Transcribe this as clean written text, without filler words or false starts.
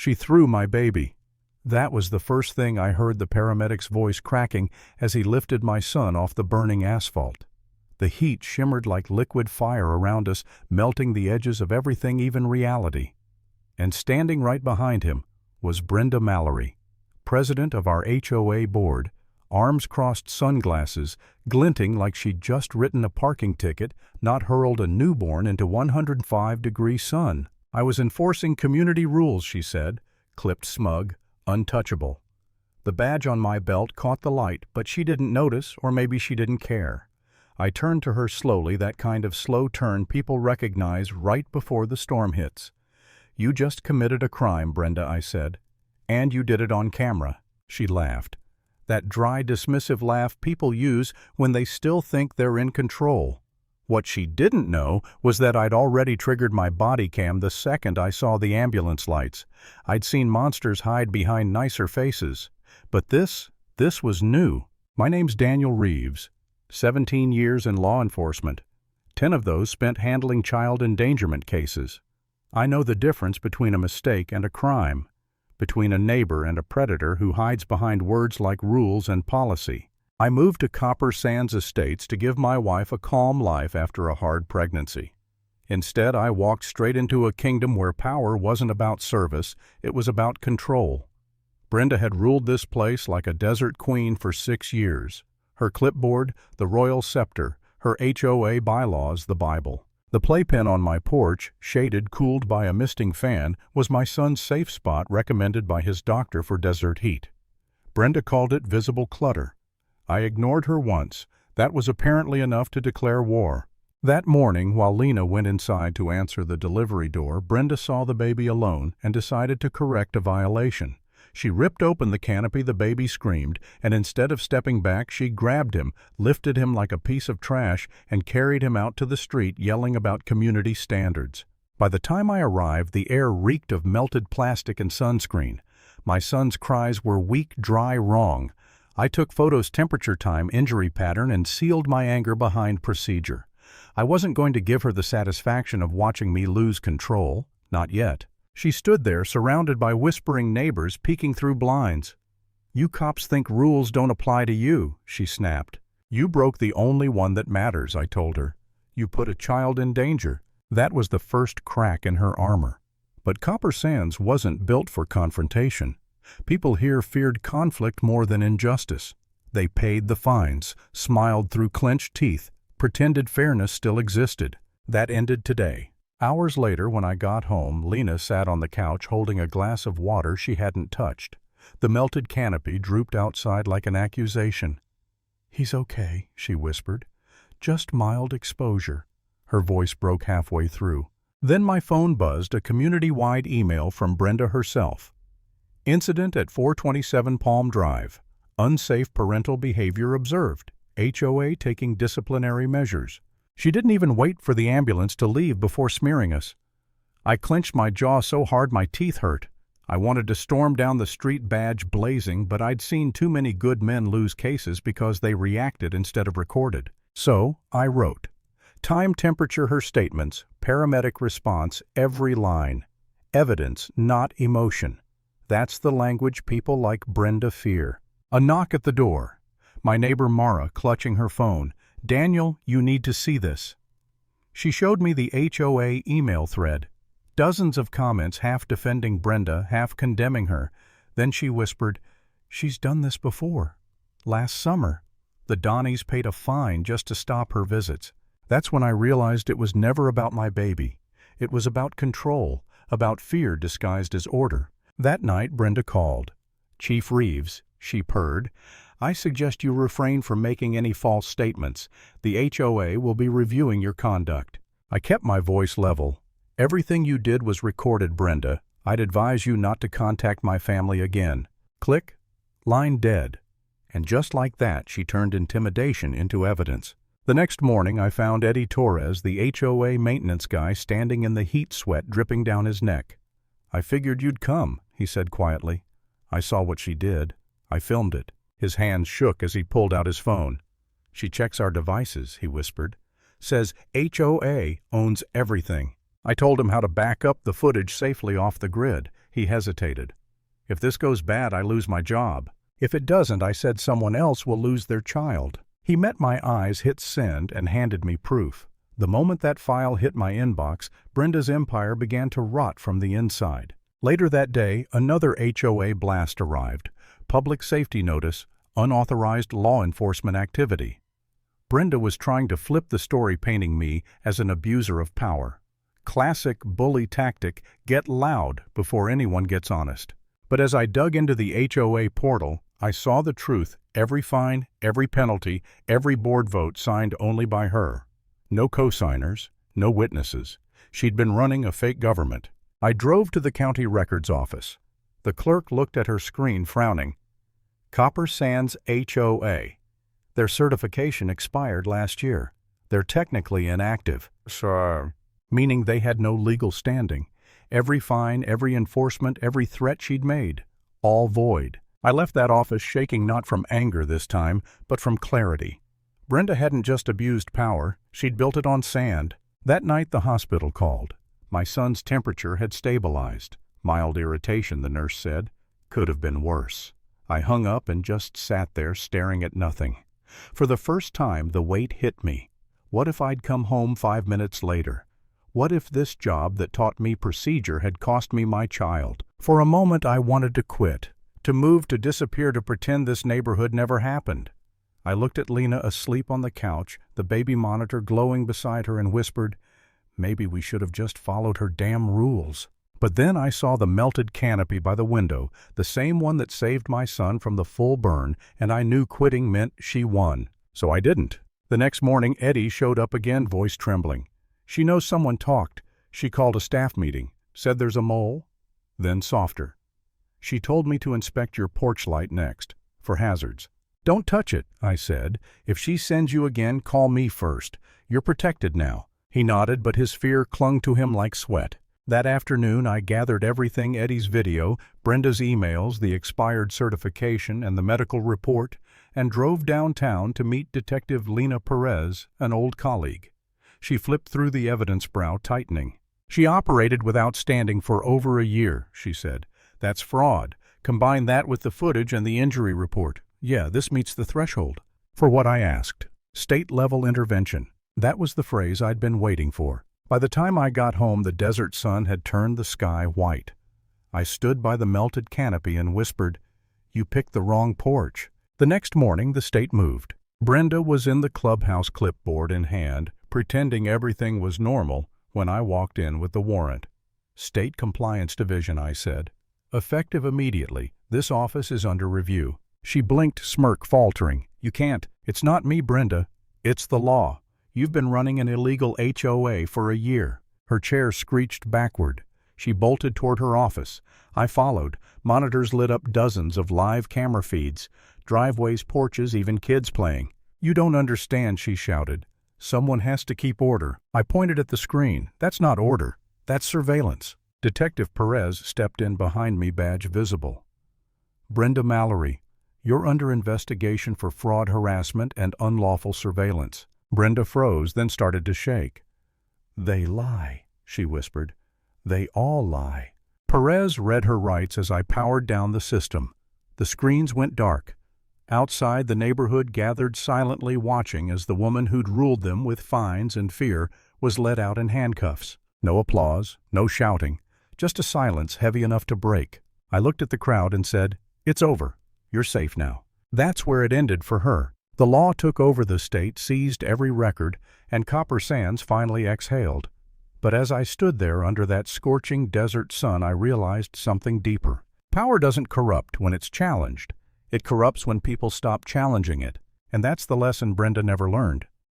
She threw my baby. That was the first thing I heard, the paramedic's voice cracking as he lifted my son off the burning asphalt. The heat shimmered like liquid fire around us, melting the edges of everything, even reality. And standing right behind him was Brenda Mallory, president of our HOA board, arms crossed, sunglasses, glinting like she'd just written a parking ticket, not hurled a newborn into 105-degree sun. "I was enforcing community rules," she said, clipped smug, untouchable. The badge on my belt caught the light, but she didn't notice, or maybe she didn't care. I turned to her slowly, that kind of slow turn people recognize right before the storm hits. "You just committed a crime, Brenda," I said. "And you did it on camera." She laughed. That dry, dismissive laugh people use when they still think they're in control. What she didn't know was that I'd already triggered my body cam the second I saw the ambulance lights. I'd seen monsters hide behind nicer faces. But this was new. My name's Daniel Reeves. 17 years in law enforcement. 10 of those spent handling child endangerment cases. I know the difference between a mistake and a crime, between a neighbor and a predator who hides behind words like rules and policy. I moved to Copper Sands Estates to give my wife a calm life after a hard pregnancy. Instead, I walked straight into a kingdom where power wasn't about service, it was about control. Brenda had ruled this place like a desert queen for 6 years. Her clipboard, the royal scepter, her HOA bylaws, the Bible. The playpen on my porch, shaded, cooled by a misting fan, was my son's safe spot recommended by his doctor for desert heat. Brenda called it visible clutter. I ignored her once. That was apparently enough to declare war. That morning, while Lena went inside to answer the delivery door, Brenda saw the baby alone and decided to correct a violation. She ripped open the canopy, the baby screamed, and instead of stepping back, she grabbed him, lifted him like a piece of trash, and carried him out to the street, yelling about community standards. By the time I arrived, the air reeked of melted plastic and sunscreen. My son's cries were weak, dry, wrong. I took photos, temperature, time, injury pattern, and sealed my anger behind procedure. I wasn't going to give her the satisfaction of watching me lose control. Not yet. She stood there, surrounded by whispering neighbors peeking through blinds. "You cops think rules don't apply to you," she snapped. "You broke the only one that matters," I told her. "You put a child in danger." That was the first crack in her armor. But Copper Sands wasn't built for confrontation. People here feared conflict more than injustice. They paid the fines, smiled through clenched teeth, pretended fairness still existed. That ended today. Hours later, when I got home, Lena sat on the couch holding a glass of water she hadn't touched. The melted canopy drooped outside like an accusation. "He's okay," she whispered. "Just mild exposure." Her voice broke halfway through. Then my phone buzzed, a community-wide email from Brenda herself. "Incident at 427 Palm Drive. Unsafe parental behavior observed. HOA taking disciplinary measures." She didn't even wait for the ambulance to leave before smearing us. I clenched my jaw so hard my teeth hurt. I wanted to storm down the street, badge blazing, but I'd seen too many good men lose cases because they reacted instead of recorded. So I wrote. Time, temperature, her statements, paramedic response, every line. Evidence, not emotion. That's the language people like Brenda fear. A knock at the door. My neighbor Mara clutching her phone. "Daniel, you need to see this." She showed me the HOA email thread. Dozens of comments, half defending Brenda, half condemning her. Then she whispered, "She's done this before. Last summer. The Donnies paid a fine just to stop her visits." That's when I realized it was never about my baby. It was about control, about fear disguised as order. That night Brenda called. "Chief Reeves," she purred, "I suggest you refrain from making any false statements. The HOA will be reviewing your conduct." I kept my voice level. "Everything you did was recorded, Brenda. I'd advise you not to contact my family again." Click. Line dead. And just like that, she turned intimidation into evidence. The next morning I found Eddie Torres, the HOA maintenance guy, standing in the heat, sweat dripping down his neck. "I figured you'd come," he said quietly. "I saw what she did. I filmed it." His hands shook as he pulled out his phone. "She checks our devices," he whispered. "Says HOA owns everything." I told him how to back up the footage safely off the grid. He hesitated. If this goes bad, I lose my job. If it doesn't, I said, someone else will lose their child. He met my eyes, hit send, and handed me proof. The moment that file hit my inbox, Brenda's empire began to rot from the inside. Later that day, another HOA blast arrived. Public safety notice, unauthorized law enforcement activity. Brenda was trying to flip the story, painting me as an abuser of power. Classic bully tactic, get loud before anyone gets honest. But as I dug into the HOA portal, I saw the truth: every fine, every penalty, every board vote signed only by her. No co-signers, no witnesses. She'd been running a fake government. I drove to the county records office. The clerk looked at her screen, frowning. Copper Sands HOA. Their certification expired last year. They're technically inactive. Meaning they had no legal standing. Every fine, every enforcement, every threat she'd made, all void. I left that office shaking, not from anger this time, but from clarity. Brenda hadn't just abused power, she'd built it on sand. That night the hospital called. My son's temperature had stabilized. Mild irritation, the nurse said. Could have been worse. I hung up and just sat there staring at nothing. For the first time, the weight hit me. What if I'd come home 5 minutes later? What if this job that taught me procedure had cost me my child? For a moment I wanted to quit, to move, to disappear, to pretend this neighborhood never happened. I looked at Lena asleep on the couch, the baby monitor glowing beside her, and whispered, maybe we should have just followed her damn rules. But then I saw the melted canopy by the window, the same one that saved my son from the full burn, and I knew quitting meant she won. So I didn't. The next morning Eddie showed up again, voice trembling. She knows someone talked. She called a staff meeting, said there's a mole. Then softer. She told me to inspect your porch light next, for hazards. Don't touch it, I said. If she sends you again, call me first. You're protected now. He nodded, but his fear clung to him like sweat. That afternoon I gathered everything: Eddie's video, Brenda's emails, the expired certification, and the medical report, and drove downtown to meet Detective Lena Perez, an old colleague. She flipped through the evidence, brow tightening. She operated without standing for over a year, she said. That's fraud. Combine that with the footage and the injury report. Yeah, this meets the threshold. For what I asked. State-level intervention. That was the phrase I'd been waiting for. By the time I got home, the desert sun had turned the sky white. I stood by the melted canopy and whispered, "You picked the wrong porch." The next morning, the state moved. Brenda was in the clubhouse, clipboard in hand, pretending everything was normal when I walked in with the warrant. State Compliance Division, I said. Effective immediately. This office is under review. She blinked, smirk faltering. You can't. It's not me, Brenda. It's the law. You've been running an illegal HOA for a year. Her chair screeched backward. She bolted toward her office. I followed. Monitors lit up dozens of live camera feeds. Driveways, porches, even kids playing. You don't understand, she shouted. Someone has to keep order. I pointed at the screen. That's not order. That's surveillance. Detective Perez stepped in behind me, badge visible. Brenda Mallory, you're under investigation for fraud, harassment, and unlawful surveillance. Brenda froze, then started to shake. They lie, she whispered. They all lie. Perez read her rights as I powered down the system. The screens went dark. Outside, the neighborhood gathered silently, watching as the woman who'd ruled them with fines and fear was led out in handcuffs. No applause, no shouting, just a silence heavy enough to break. I looked at the crowd and said, "It's over. You're safe now." That's where it ended for her. The law took over the state, seized every record, and Copper Sands finally exhaled. But as I stood there under that scorching desert sun, I realized something deeper. Power doesn't corrupt when it's challenged. It corrupts when people stop challenging it. And that's the lesson Brenda never learned.